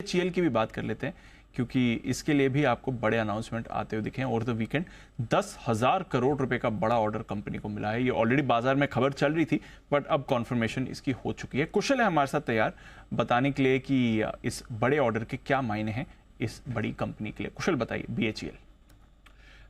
BHEL की भी बात कर लेते हैं, क्योंकि इसके लिए भी आपको बड़े अनाउंसमेंट आते हुए दिखे हैं। ओवर द वीकेंड 10,000 करोड़ रुपए का बड़ा ऑर्डर कंपनी को मिला है। ये ऑलरेडी बाजार में खबर चल रही थी, बट अब कॉन्फर्मेशन इसकी हो चुकी है। कुशल है हमारे साथ तैयार बताने के लिए कि इस बड़े ऑर्डर के क्या मायने हैं इस बड़ी कंपनी के लिए। कुशल बताइए। BHEL।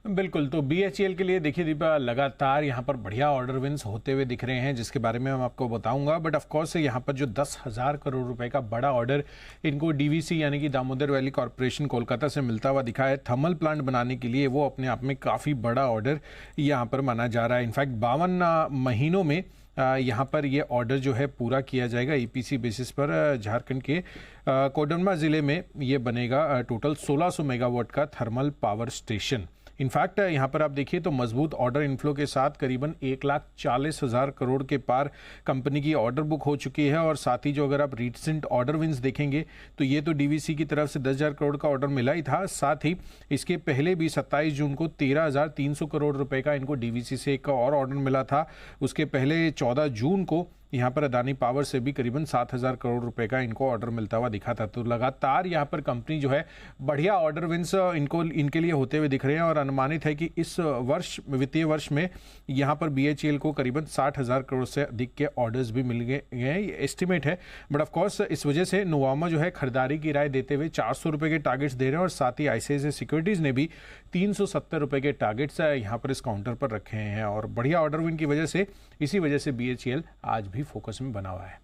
बिल्कुल, तो BHEL के लिए देखिए दीपा, लगातार यहाँ पर बढ़िया ऑर्डर विंस होते हुए दिख रहे हैं, जिसके बारे में मैं आपको बताऊंगा। बट ऑफ कोर्स यहाँ पर जो 10,000 करोड़ रुपए का बड़ा ऑर्डर इनको DVC यानी कि दामोदर वैली कॉरपोरेशन कोलकाता से मिलता हुआ दिखा है थर्मल प्लांट बनाने के लिए, वो अपने आप में काफ़ी बड़ा ऑर्डर यहाँ पर माना जा रहा है। इनफैक्ट 52 महीनों में यहाँ पर ये ऑर्डर जो है पूरा किया जाएगा EPC बेसिस पर। झारखंड के कोडरमा ज़िले में ये बनेगा टोटल 1600 मेगावाट का थर्मल पावर स्टेशन। इनफैक्ट यहाँ पर आप देखिए तो मजबूत ऑर्डर इनफ्लो के साथ करीबन 1,40,000 करोड़ के पार कंपनी की ऑर्डर बुक हो चुकी है। और साथ ही जो अगर आप रिसेंट ऑर्डर विंस देखेंगे तो ये तो DVC की तरफ से 10,000 करोड़ का ऑर्डर मिला ही था, साथ ही इसके पहले भी 27 जून को 13,300 करोड़ रुपए का इनको DVC से एक और ऑर्डर मिला था। उसके पहले 14 जून को यहाँ पर अदानी पावर से भी करीबन 7,000 करोड़ रुपए का इनको ऑर्डर मिलता हुआ दिखा था। तो लगातार यहाँ पर कंपनी जो है बढ़िया ऑर्डर विंस इनके लिए होते हुए दिख रहे हैं। और अनुमानित है कि इस वर्ष वित्तीय वर्ष में यहाँ पर BHEL को करीबन 60,000 करोड़ से अधिक के ऑर्डर्स भी मिल गए हैं, ये एस्टिमेट है। बट ऑफकोर्स इस वजह से नोवामा जो है खरीदारी की राय देते हुए 400 रुपये के टारगेट्स दे रहे हैं। और साथ ही ICICI सिक्योरिटीज़ ने भी 370 रुपये के टारगेट्स यहाँ पर इस काउंटर पर रखे हैं। और बढ़िया ऑर्डर विन की वजह से, इसी वजह से BHEL आज भी फोकस में बना हुआ है।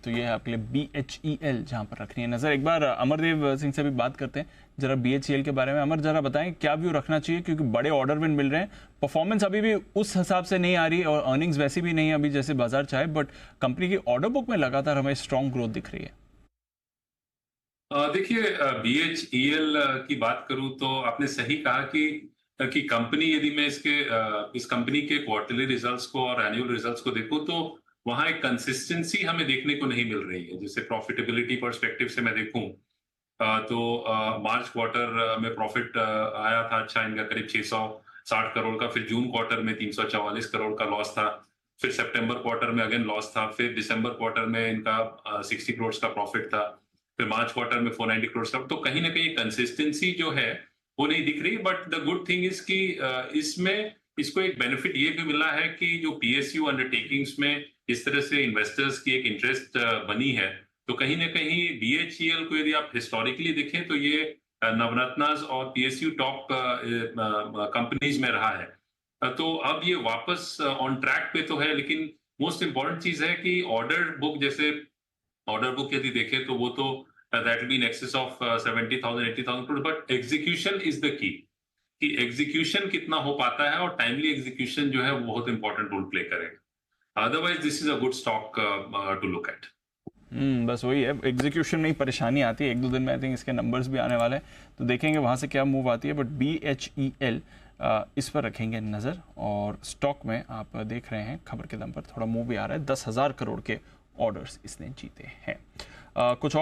तो ये है आपके लिए BHEL जहां पर रखनी है नजर। एक बार अमरदेव सिंह से भी बात करते हैं जरा BHEL के बारे में। अमर, जरा बताएं क्या व्यू रखना चाहिए, क्योंकि बड़े ऑर्डर विन मिल रहे हैं, परफॉर्मेंस अभी भी उस हिसाब से नहीं आ रही और अर्निंग्स वैसी भी नहीं है अभी जैसे बाजार चाहे, बट कंपनी की ऑर्डर बुक में लगातार हमें स्ट्रॉन्ग ग्रोथ दिख रही है। देखिए, BHEL की बात करूं तो आपने सही कहा कि कंपनी, यदि मैं इस कंपनी के क्वार्टरली रिजल्ट्स को और एनुअल रिजल्ट्स को देखूं तो वहां एक कंसिस्टेंसी हमें देखने को नहीं मिल रही है। जैसे प्रॉफिटेबिलिटी पर्सपेक्टिव से मैं देखूं तो मार्च क्वार्टर में प्रॉफिट आया था अच्छा इनका, करीब 660 करोड़ का। फिर जून क्वार्टर में 344 करोड़ का लॉस था। फिर सितंबर क्वार्टर में अगेन लॉस था। फिर दिसंबर क्वार्टर में इनका 60 करोड़ का प्रॉफिट था। फिर मार्च क्वार्टर में 490 करोड़ का। तो कहीं ना कहीं कंसिस्टेंसी जो है वो नहीं दिख रही। But the good thing is कि इसमें इसको एक बेनिफिट ये भी मिला है कि जो PSU अंडरटेकिंग्स में इस तरह से इन्वेस्टर्स की एक इंटरेस्ट बनी है, तो कहीं ना कहीं BHEL को यदि आप हिस्टोरिकली देखें तो ये नवरत्नास और PSU टॉप कंपनीज में रहा है। तो अब ये वापस ऑन ट्रैक पे तो है, लेकिन मोस्ट इंपॉर्टेंट चीज है कि ऑर्डर बुक, जैसे ऑर्डर बुक यदि देखें तो वो तो that will be in excess of 70,000 80,000 crore, but execution is the key। कि एग्जीक्यूशन कितना हो पाता है और टाइमली एग्जीक्यूशन जो है वो बहुत इंपॉर्टेंट रोल प्ले करेगा। Otherwise this is a good stock to look at. बस वही है, एग्जीक्यूशन में ही परेशानी आती है। 1-2 दिन में आई थिंक इसके नंबर्स भी आने वाले हैं, तो देखेंगे वहाँ से क्या मूव आती है। बट BHEL इस पर रखेंगे नज़र। और स्टॉक में आप देख रहे हैं खबर के दम पर थोड़ा मूव भी आ रहा है। 10,000 करोड़ के ऑर्डर्स इसने जीते हैं। कुछ और